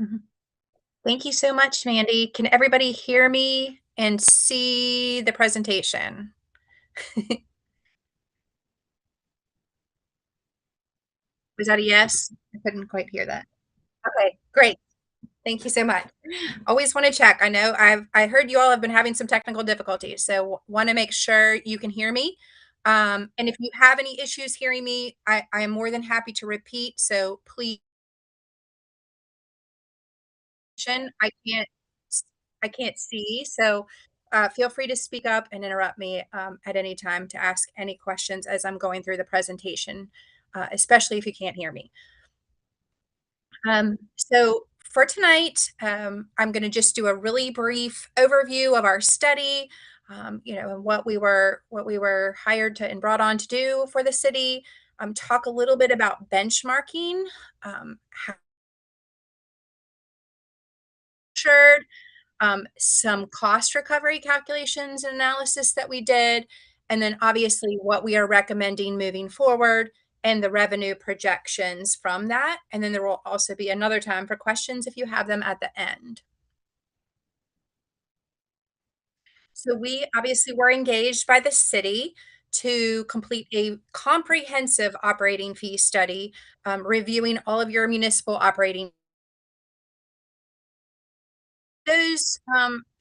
Mhm. Thank you so much, Mandy. Can everybody hear me and see the presentation? Was that a yes? I couldn't quite hear that. Okay, great. Thank you so much. Always want to check. I know I heard you all have been having some technical difficulties, so want to make sure you can hear me. And if you have any issues hearing me, I am more than happy to repeat. So please, I can't I can't see. So feel free to speak up and interrupt me at any time to ask any questions as I'm going through the presentation, especially if you can't hear me. So for tonight, I'm going to just do a really brief overview of our study, and what we were hired to and brought on to do for the city. Talk a little bit about benchmarking, how structured, some cost recovery calculations and analysis that we did, and then obviously what we are recommending moving forward and the revenue projections from that. And then there will also be another time for questions if you have them at the end. So we obviously were engaged by the city to complete a comprehensive operating fee study, reviewing all of your municipal operating. Those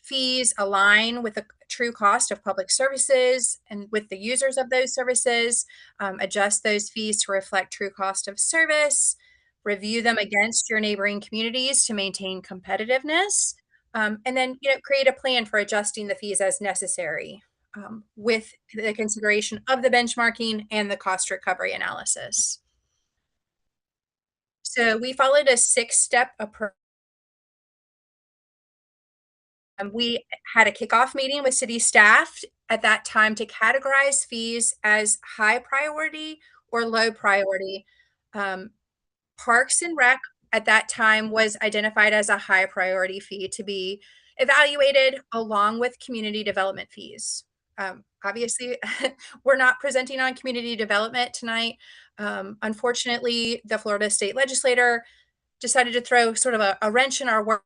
fees align with the true cost of public services and with the users of those services, adjust those fees to reflect true cost of service, review them against your neighboring communities to maintain competitiveness, and then create a plan for adjusting the fees as necessary, with the consideration of the benchmarking and the cost recovery analysis. So we followed a six-step approach. We had a kickoff meeting with city staff at that time to categorize fees as high priority or low priority. Um, Parks and Rec at that time was identified as a high priority fee to be evaluated along with community development fees. Obviously, we're not presenting on community development tonight. Unfortunately, the Florida state legislator decided to throw sort of a wrench in our work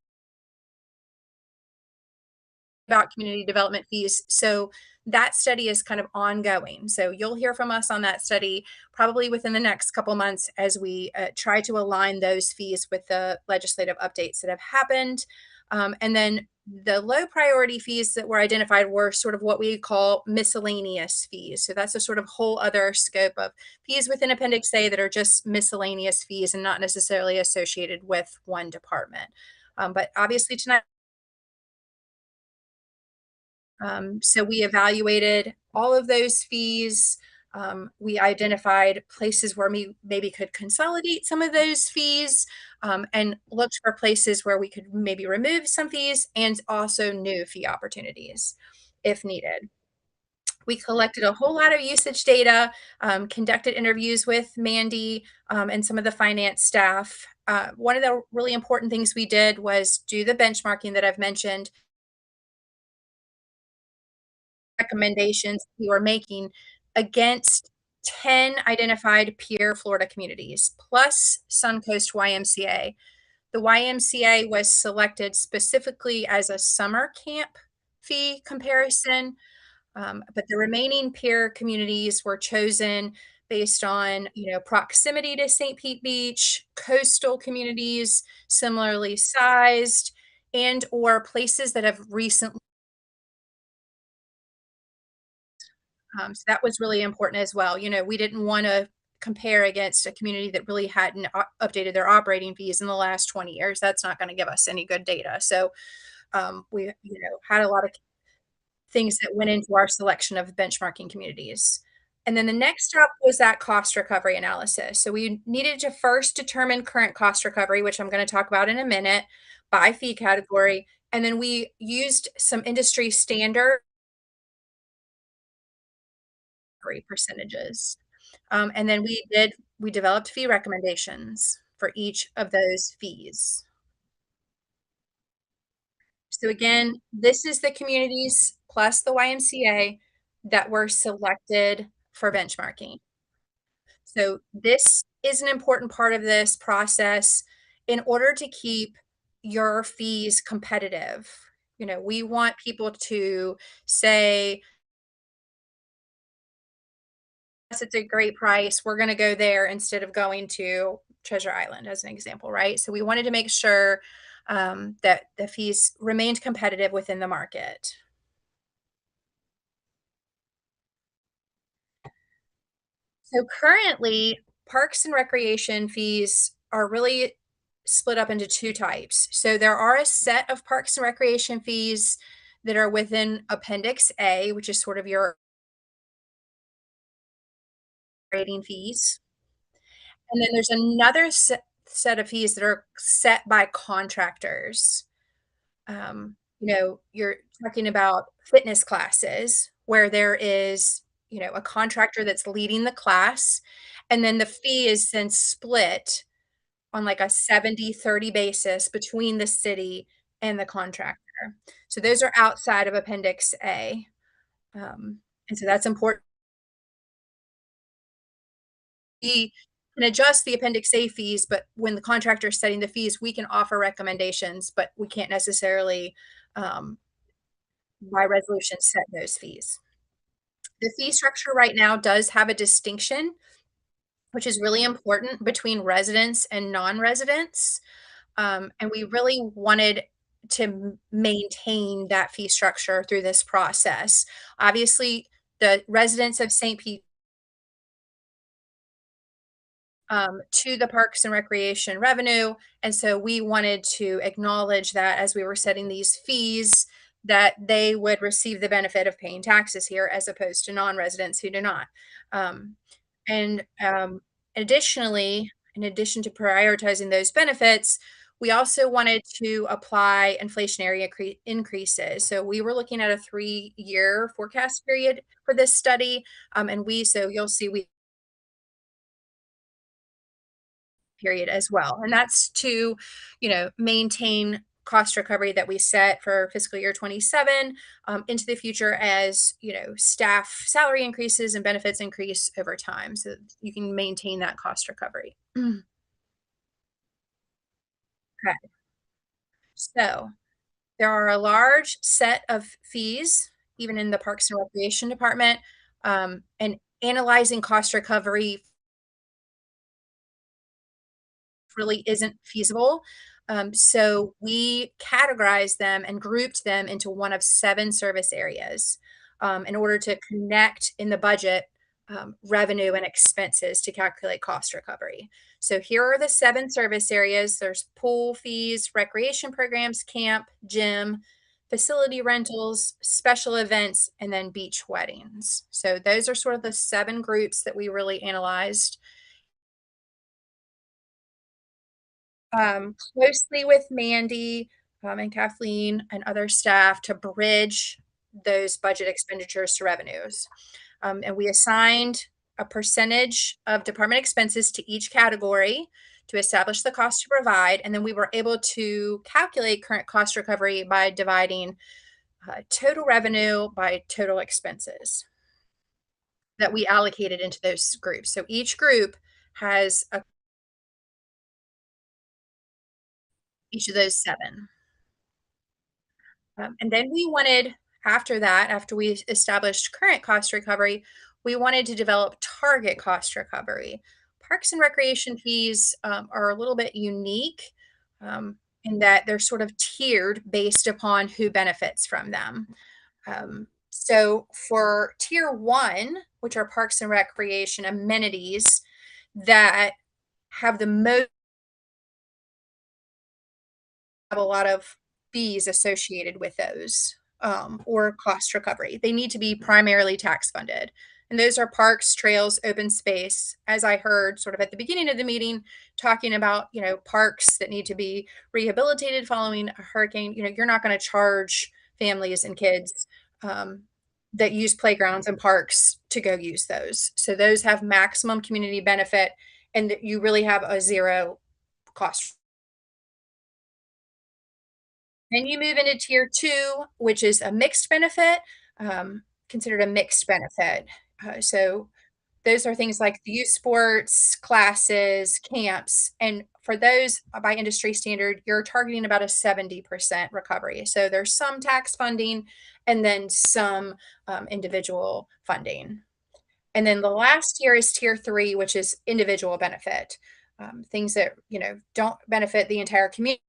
about community development fees. So that study is kind of ongoing. So you'll hear from us on that study probably within the next couple months as we try to align those fees with the legislative updates that have happened. And then the low priority fees that were identified were sort of what we call miscellaneous fees. So that's a sort of whole other scope of fees within Appendix A that are just miscellaneous fees and not necessarily associated with one department. But obviously tonight, so we evaluated all of those fees. We identified places where we maybe could consolidate some of those fees, and looked for places where we could maybe remove some fees and also new fee opportunities if needed. We collected a whole lot of usage data, conducted interviews with Mandy and some of the finance staff. One of the really important things we did was do the benchmarking that I've mentioned, recommendations we were making against 10 identified peer Florida communities, plus Suncoast YMCA. The YMCA was selected specifically as a summer camp fee comparison, but the remaining peer communities were chosen based on, proximity to St. Pete Beach, coastal communities, similarly sized, and or places that have recently. So that was really important as well. We didn't want to compare against a community that really hadn't updated their operating fees in the last 20 years. That's not going to give us any good data. So we, had a lot of things that went into our selection of benchmarking communities. And then the next step was that cost recovery analysis. So we needed to first determine current cost recovery, which I'm going to talk about in a minute, by fee category. And then we used some industry standard percentages. And then we developed fee recommendations for each of those fees. So again, this is the communities plus the YMCA that were selected for benchmarking. So this is an important part of this process in order to keep your fees competitive. We want people to say, "Yes, it's a great price. We're gonna go there instead of going to Treasure Island," as an example, right? So we wanted to make sure, that the fees remained competitive within the market. So currently, parks and recreation fees are really split up into 2 types. So there are a set of parks and recreation fees that are within Appendix A, which is sort of your operating fees. And then there's another set of fees that are set by contractors. You're talking about fitness classes where there is, a contractor that's leading the class, and then the fee is then split on like a 70-30 basis between the city and the contractor. So those are outside of Appendix A. And so that's important. We can adjust the Appendix A fees, but when the contractor is setting the fees, we can offer recommendations, but we can't necessarily, um, by resolution, set those fees. The fee structure right now does have a distinction, which is really important between residents and non-residents. And we really wanted to maintain that fee structure through this process. Obviously, the residents of St. Pete, to the Parks and Recreation revenue, and so we wanted to acknowledge that as we were setting these fees, that they would receive the benefit of paying taxes here as opposed to non-residents who do not. Um, and additionally, in addition to prioritizing those benefits, we also wanted to apply inflationary increases. So we were looking at a 3-year forecast period for this study, and so you'll see we period as well. And that's to, maintain cost recovery that we set for fiscal year 27 into the future as, staff salary increases and benefits increase over time. So you can maintain that cost recovery. Okay. So there are a large set of fees, even in the Parks and Recreation Department, and analyzing cost recovery really isn't feasible. So we categorized them and grouped them into one of 7 service areas, in order to connect in the budget, revenue and expenses to calculate cost recovery. So here are the 7 service areas. There's pool fees, recreation programs, camp, gym, facility rentals, special events, and then beach weddings. So those are sort of the 7 groups that we really analyzed, closely with Mandy, and Kathleen and other staff to bridge those budget expenditures to revenues. And we assigned a percentage of department expenses to each category to establish the cost to provide, and then we were able to calculate current cost recovery by dividing total revenue by total expenses that we allocated into those groups. So each group has each of those 7. And then we wanted, after that, after we established current cost recovery, we wanted to develop target cost recovery. Parks and recreation fees are a little bit unique, in that they're sort of tiered based upon who benefits from them. So for tier 1, which are parks and recreation amenities that have the most have a lot of fees associated with those, or cost recovery. They need to be primarily tax funded. And those are parks, trails, open space. As I heard sort of at the beginning of the meeting, talking about, parks that need to be rehabilitated following a hurricane, you're not going to charge families and kids, um, that use playgrounds and parks to go use those. So those have maximum community benefit, and that you really have a zero cost. Then you move into tier 2, which is a mixed benefit, considered a mixed benefit. So Those are things like the youth sports, classes, camps, and for those, by industry standard, you're targeting about a 70% recovery. So there's some tax funding and then some individual funding. And then the last tier is tier 3, which is individual benefit. Things that, don't benefit the entire community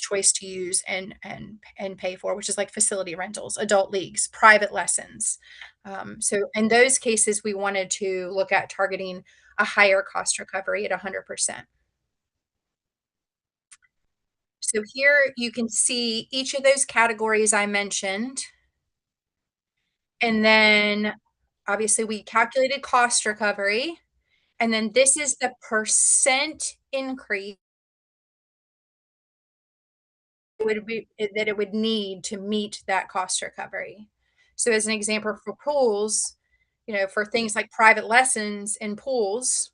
choice to use and pay for, which is like facility rentals, adult leagues, private lessons. So in those cases, we wanted to look at targeting a higher cost recovery at 100%. So here you can see each of those categories I mentioned, and then obviously we calculated cost recovery, and then this is the percent increase that it would need to meet that cost recovery. So as an example for pools, for things like private lessons in pools,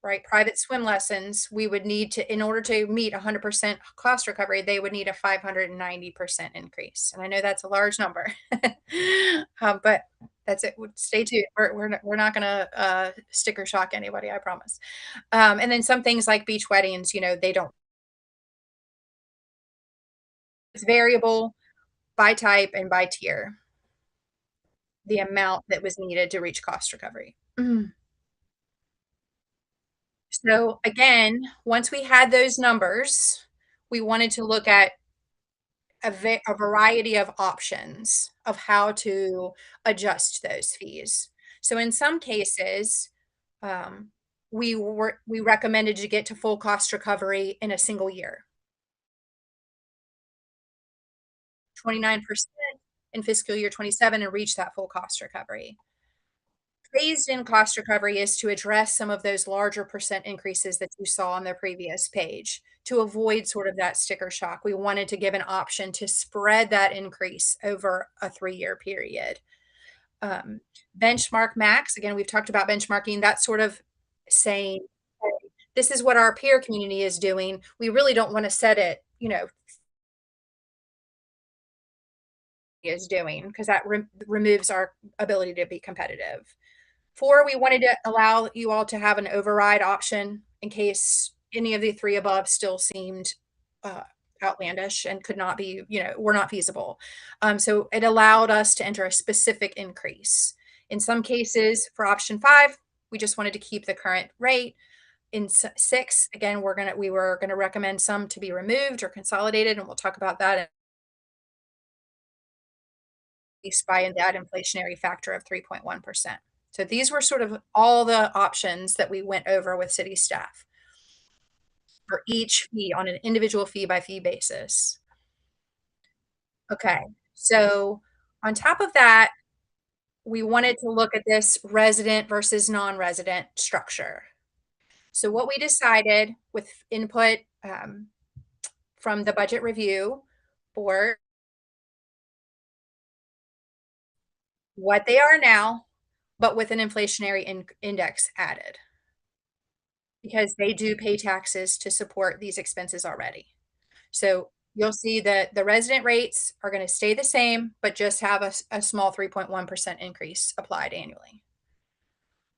right, private swim lessons, we would need to, in order to meet 100% cost recovery, they would need a 590% increase. And I know that's a large number, but that's it. Stay tuned. We're not going to sticker shock anybody, I promise. And then some things like beach weddings, they don't. It's variable by type and by tier, the amount that was needed to reach cost recovery. So again, once we had those numbers, we wanted to look at a variety of options of how to adjust those fees. So in some cases, um, we recommended to get to full cost recovery in a single year, 29% in fiscal year 27 and reach that full cost recovery. Phased in cost recovery is to address some of those larger percent increases that you saw on the previous page. To avoid sort of that sticker shock, we wanted to give an option to spread that increase over a 3-year period. Um, Benchmark max, again, we've talked about benchmarking, that's sort of saying, "Hey, this is what our peer community is doing. We really don't wanna set it, is doing because that removes our ability to be competitive." 4, we wanted to allow you all to have an override option in case any of the 3 above still seemed, uh, outlandish and could not be, were not feasible. So it allowed us to enter a specific increase. In some cases, for option 5, we just wanted to keep the current rate. In 6, again, we were gonna recommend some to be removed or consolidated, and we'll talk about that by that inflationary factor of 3.1%. So these were sort of all the options that we went over with city staff for each fee on an individual fee by fee basis. Okay. So on top of that, we wanted to look at this resident versus non-resident structure. So what we decided with input from the budget review board, what they are now, but with an inflationary index added, because they do pay taxes to support these expenses already. So you'll see that the resident rates are going to stay the same, but just have a small 3.1% increase applied annually.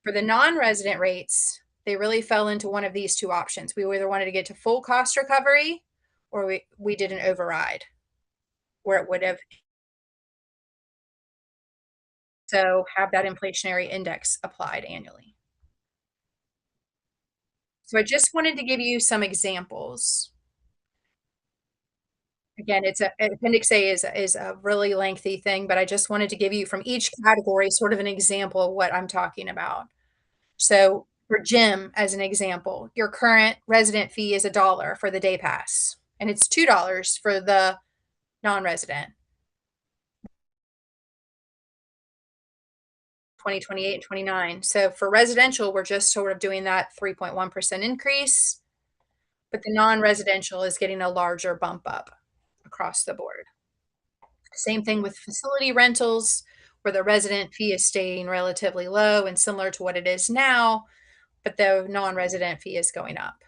For the non-resident rates, they really fell into one of these two options. We either wanted to get to full cost recovery or we did an override where it would have, so have that inflationary index applied annually. So I just wanted to give you some examples. Again, Appendix A is a really lengthy thing, but I just wanted to give you from each category sort of an example of what I'm talking about. So for gym, as an example, your current resident fee is $1 for the day pass, and it's $2 for the non-resident. 2028 and 29. So for residential, we're just sort of doing that 3.1% increase, but the non-residential is getting a larger bump up across the board. Same thing with facility rentals, where the resident fee is staying relatively low and similar to what it is now, but the non-resident fee is going up.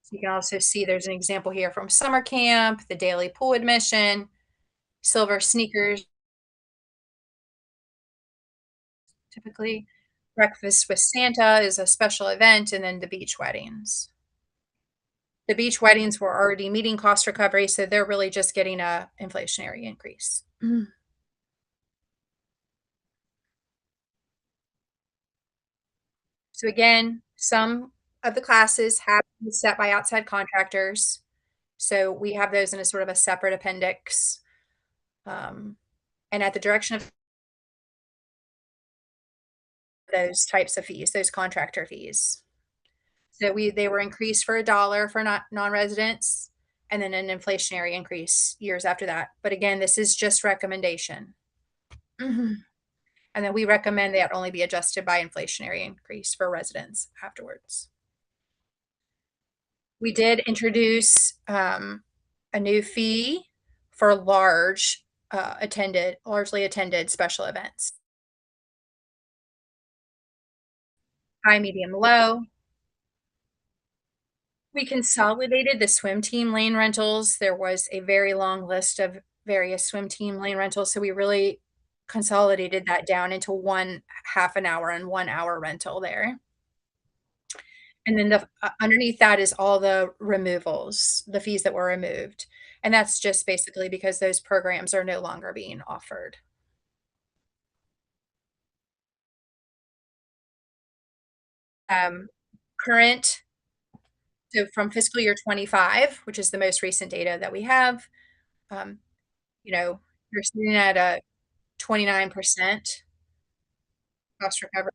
So you can also see there's an example here from summer camp, the daily pool admission, silver sneakers, typically. Breakfast with Santa is a special event, and then the beach weddings. The beach weddings were already meeting cost recovery, so they're really just getting a inflationary increase. So again, some of the classes have been set by outside contractors. So we have those in a sort of a separate appendix. Um, and at the direction of those types of fees, those contractor fees. So they were increased for $1 for not non-residents and then an inflationary increase years after that. But again, this is just recommendation. Mhm. And then we recommend that only be adjusted by inflationary increase for residents afterwards. We did introduce a new fee for largely attended special events. High, medium, low. We consolidated the swim team lane rentals. There was a very long list of various swim team lane rentals, so we really consolidated that down into one half an hour and 1 hour rental there. And then underneath that is all the removals, the fees that were removed. And that's just basically because those programs are no longer being offered. Um, current so from fiscal year '25, which is the most recent data that we have, um, you know, you're sitting at a 29% cost recovery.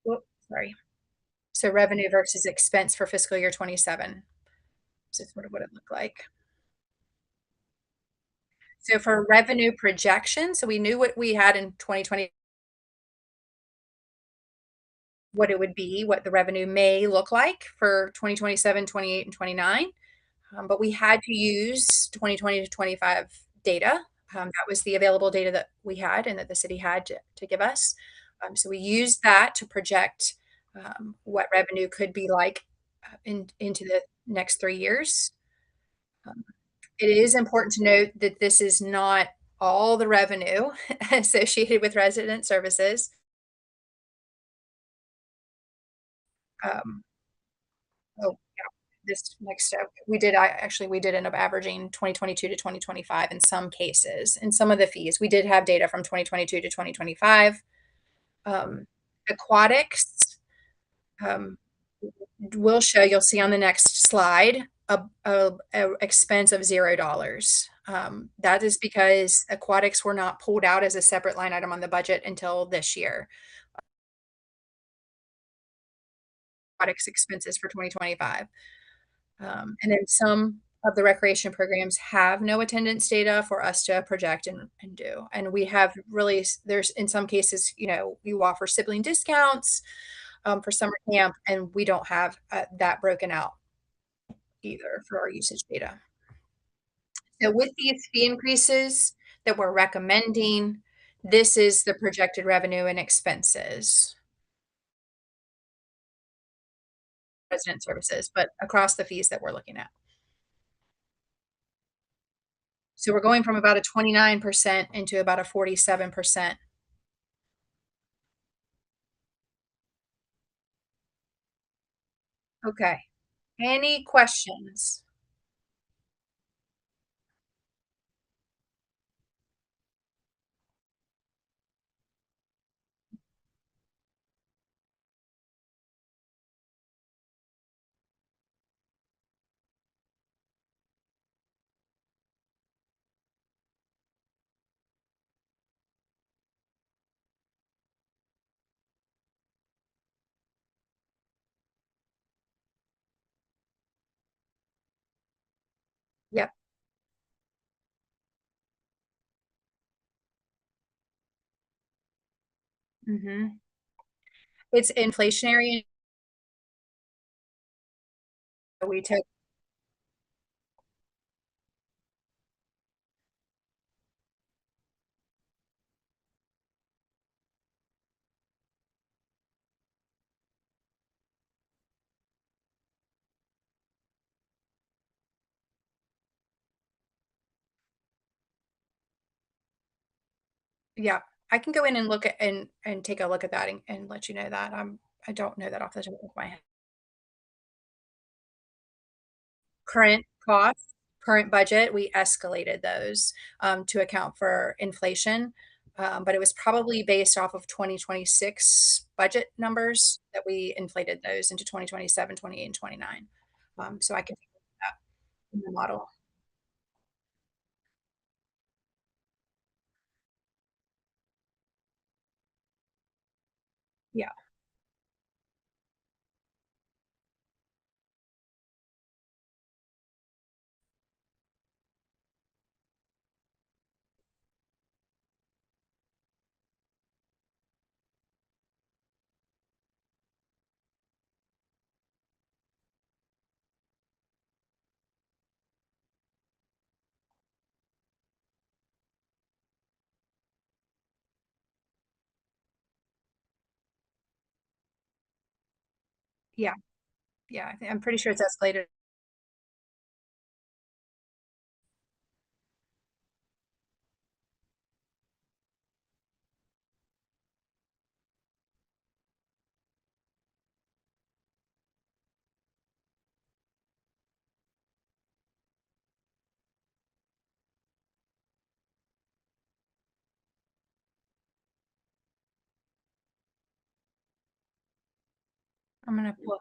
Whoop, sorry. So revenue versus expense for fiscal year '27. So sort of what it looked like. So for revenue projection, so we knew what we had in 2020, what it would be, what the revenue may look like for 2027, 28, and 29. But we had to use 2020 to 25 data. That was the available data that we had and that the city had to give us. So we used that to project what revenue could be like into the next 3 years. Um, it is important to note that this is not all the revenue associated with resident services. Um, oh, this next step, we did end up averaging 2022 to 2025 in some cases. In some of the fees, we did have data from 2022 to 2025. Um, aquatics, um, will show, you'll see on the next slide, a expense of $0. That is because aquatics were not pulled out as a separate line item on the budget until this year. Aquatics expenses for 2025. And then some of the recreation programs have no attendance data for us to project and do. And we have really, there's in some cases, you offer sibling discounts for summer camp, and we don't have that broken out either for our usage data. So with these fee increases that we're recommending, this is the projected revenue and expenses, resident services, but across the fees that we're looking at. So we're going from about a 29% into about a 47%. Okay. Any questions? Yep. Mhm. It's inflationary. We took yeah. I can go in and look at and take a look at that and let you know that. I don't know that off the top of my head. Current costs, current budget, we escalated those, to account for inflation, but it was probably based off of 2026 budget numbers that we inflated those into 2027, 28, and 29. So I can do that in the model. Yeah, yeah, yeah, I'm pretty sure it's escalated. I'm gonna pull.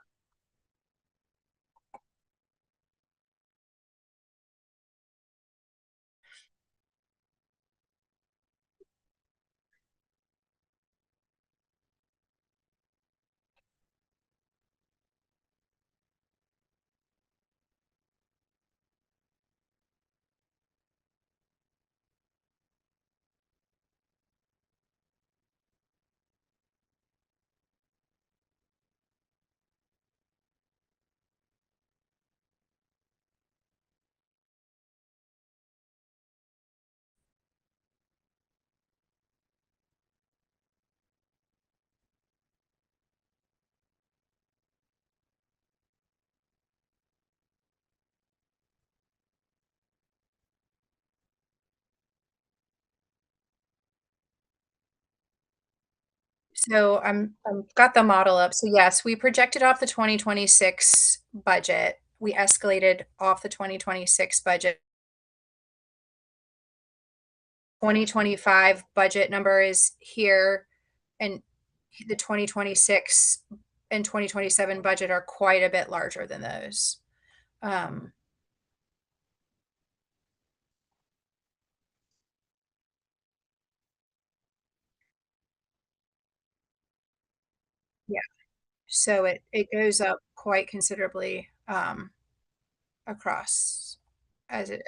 So I'm got the model up. So yes, we projected off the 2026 budget. We escalated off the 2026 budget. 2025 budget number is here, and the 2026 and 2027 budget are quite a bit larger than those. Um, yeah, so it goes up quite considerably, across as it